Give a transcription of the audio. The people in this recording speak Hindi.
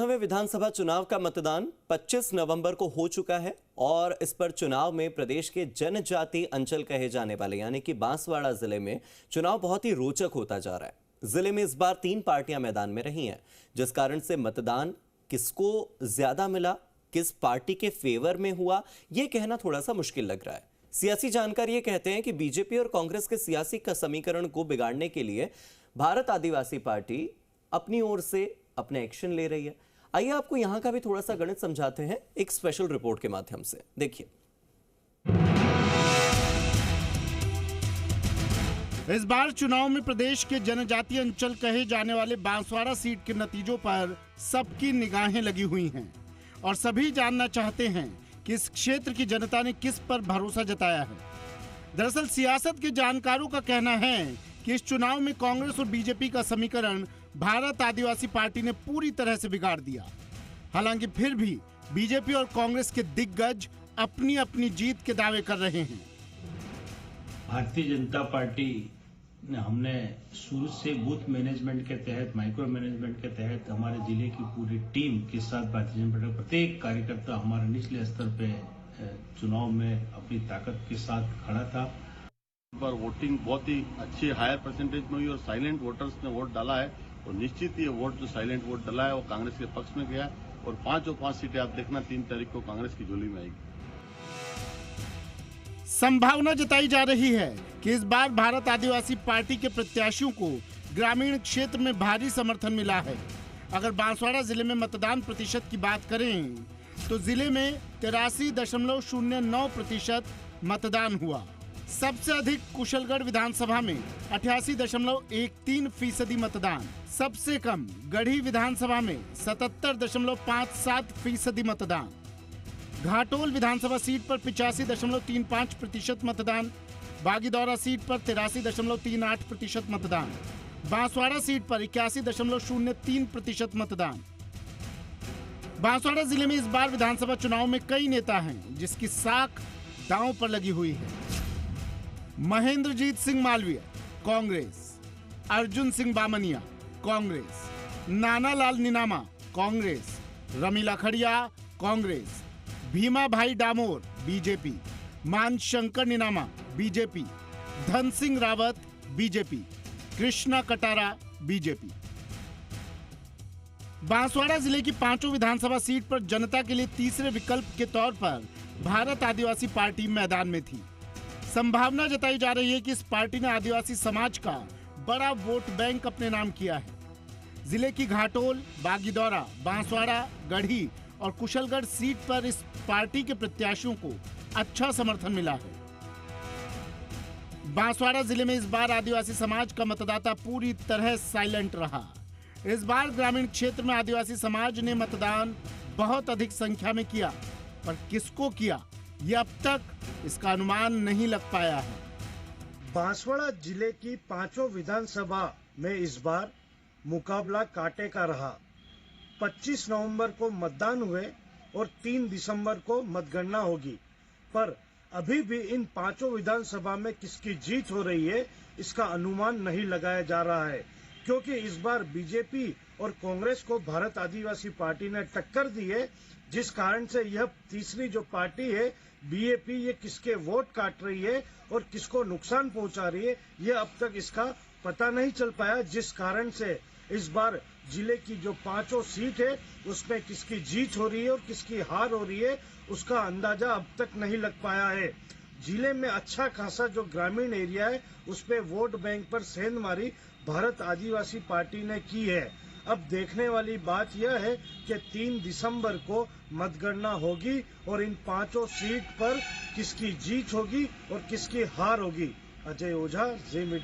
विधानसभा चुनाव का मतदान 25 नवंबर को हो चुका है और इस पर चुनाव में प्रदेश के जनजातीय अंचल कहे जाने वाले यानी कि बांसवाड़ा जिले में चुनाव बहुत ही रोचक होता जा रहा है। जिले में इस बार 3 पार्टियां मैदान में रही हैं, जिस कारण से मतदान किसको ज्यादा मिला, किस पार्टी के फेवर में हुआ, यह कहना थोड़ा सा मुश्किल लग रहा है। सियासी जानकार ये कहते हैं कि बीजेपी और कांग्रेस के सियासी समीकरण को बिगाड़ने के लिए भारत आदिवासी पार्टी अपनी ओर से अपने एक्शन ले रही है। आइए आपको यहां का भी थोड़ा सा गणित समझाते हैं एक स्पेशल रिपोर्ट के माध्यम से। देखिए, इस बार चुनाव में प्रदेश के जनजातीय अंचल कहे जाने वाले बांसवाड़ा सीट के नतीजों पर सबकी निगाहें लगी हुई हैं और सभी जानना चाहते हैं कि इस क्षेत्र की जनता ने किस पर भरोसा जताया है। दरअसल सियासत के जानकारों का कहना है कि इस चुनाव में कांग्रेस और बीजेपी का समीकरण भारत आदिवासी पार्टी ने पूरी तरह से बिगाड़ दिया। हालांकि फिर भी बीजेपी और कांग्रेस के दिग्गज अपनी अपनी जीत के दावे कर रहे हैं। भारतीय जनता पार्टी ने हमने शुरू से बूथ मैनेजमेंट के तहत, माइक्रो मैनेजमेंट के तहत हमारे जिले की पूरी टीम के साथ भारतीय जनता पार्टी प्रत्येक कार्यकर्ता हमारे निचले स्तर पे चुनाव में अपनी ताकत के साथ खड़ा था। पर वोटिंग बहुत ही अच्छी हायर परसेंटेज में हुई और साइलेंट वोटर्स ने वोट डाला है और निश्चित ये वोट जो साइलेंट वोट डाला है वो कांग्रेस के पक्ष में गया और 5 सीटें आप देखना 3 तारीख को कांग्रेस की झोली में आएगी। संभावना जताई जा रही है कि इस बार भारत आदिवासी पार्टी के प्रत्याशियों को ग्रामीण क्षेत्र में भारी समर्थन मिला है। अगर बांसवाड़ा जिले में मतदान प्रतिशत की बात करें तो जिले में 83.09% मतदान हुआ। सबसे अधिक कुशलगढ़ विधानसभा में 88.13% मतदान, सबसे कम गढ़ी विधानसभा में 77.57% मतदान, घाटोल विधानसभा सीट पर 85.35% मतदान, बागीदौरा सीट पर 83.38% मतदान, बांसवाड़ा सीट पर 81.03% मतदान। बांसवाड़ा जिले में इस बार विधानसभा चुनाव में कई नेता हैं जिसकी साख दांव पर लगी हुई है। महेंद्रजीत सिंह मालवीय कांग्रेस, अर्जुन सिंह बामनिया कांग्रेस, नानालाल निनामा कांग्रेस, रमीला खड़िया कांग्रेस, भीमा भाई Damor BJP, Manshankar Ninama BJP, Dhan Singh Rawat BJP, Krishna Katara BJP. Banswara जिले की 5 विधानसभा सीट पर जनता के लिए तीसरे विकल्प के तौर पर भारत आदिवासी पार्टी मैदान में थी। संभावना जताई जा रही है कि इस पार्टी ने आदिवासी समाज का बड़ा वोट बैंक अपने नाम किया है। जिले की घाटोल, बागीदौरा, बांसवाड़ा, गढ़ी और कुशलगढ़ सीट पर इस पार्टी के प्रत्याशियों को अच्छा समर्थन मिला है। बांसवाड़ा जिले में इस बार आदिवासी समाज का मतदाता पूरी तरह साइलेंट रहा। इस बार ग्रामीण क्षेत्र में आदिवासी समाज ने मतदान बहुत अधिक संख्या में किया, पर किसको किया ये अब तक इसका अनुमान नहीं लग पाया है। बांसवाड़ा जिले की 5 विधानसभा में इस बार मुकाबला कांटे का रहा। 25 नवंबर को मतदान हुए और 3 दिसंबर को मतगणना होगी, पर अभी भी इन 5 विधानसभा में किसकी जीत हो रही है इसका अनुमान नहीं लगाया जा रहा है, क्योंकि इस बार बीजेपी और कांग्रेस को भारत आदिवासी पार्टी ने टक्कर दी है, जिस कारण से यह तीसरी जो पार्टी है बीएपी ये किसके वोट काट रही है और किसको नुकसान पहुंचा रही है यह अब तक इसका पता नहीं चल पाया, जिस कारण से इस बार जिले की जो 5 सीट है उसमें किसकी जीत हो रही है और किसकी हार हो रही है उसका अंदाजा अब तक नहीं लग पाया है। जिले में अच्छा खासा जो ग्रामीण एरिया है उसपे वोट बैंक पर सेंधमारी भारत आदिवासी पार्टी ने की है। अब देखने वाली बात यह है कि 3 दिसंबर को मतगणना होगी और इन 5 सीट पर किसकी जीत होगी और किसकी हार होगी। अजय ओझा, जी मीडिया।